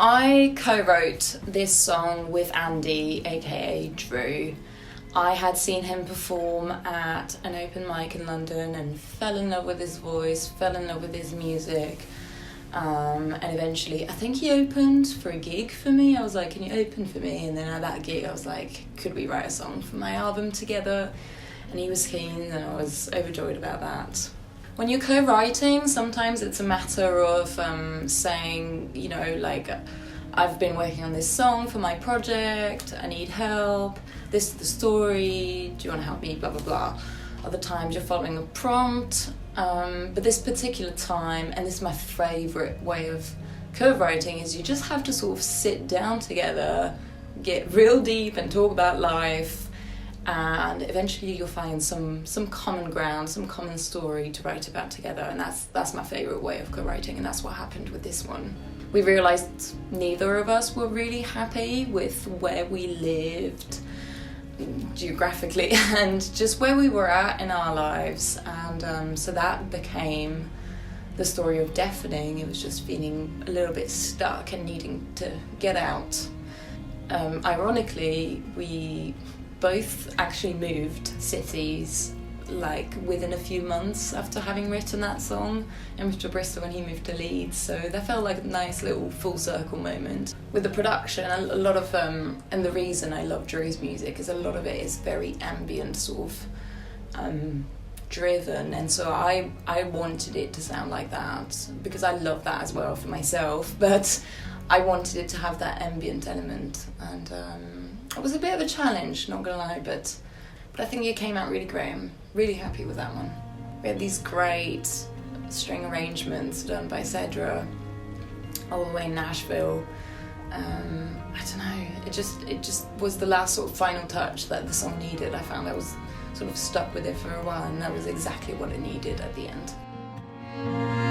I co-wrote this song with Andy, aka Drew. I had seen him perform at an open mic in London and fell in love with his voice, fell in love with his music. And eventually, I think he opened for a gig for me. I was like, can you open for me? And then at that gig, I was like, could we write a song for my album together? And he was keen, and I was overjoyed about that. When you're co-writing, sometimes it's a matter of saying, you know, like, I've been working on this song for my project, I need help, this is the story, do you want to help me, blah, blah, blah. Other times you're following a prompt, but this particular time, and this is my favourite way of co-writing, is you just have to sort of sit down together, get real deep and talk about life, and eventually you'll find some common ground, some common story to write about together, and that's my favourite way of co-writing, and that's what happened with this one. We realised neither of us were really happy with where we lived geographically and just where we were at in our lives, and so that became the story of Deafening. It was just feeling a little bit stuck and needing to get out. Ironically, we both actually moved cities like within a few months after having written that song. I moved to Bristol and he moved to Leeds, so that felt like a nice little full circle moment. With the production, a lot of and the reason I love Drew's music is a lot of it is very ambient, sort of driven, and so I wanted it to sound like that because I love that as well for myself, but I wanted it to have that ambient element, and it was a bit of a challenge, not gonna lie, but I think it came out really great. I'm really happy with that one. We had these great string arrangements done by Cedra all the way in Nashville. I don't know, it just was the last sort of final touch that the song needed. I found I was sort of stuck with it for a while, and that was exactly what it needed at the end.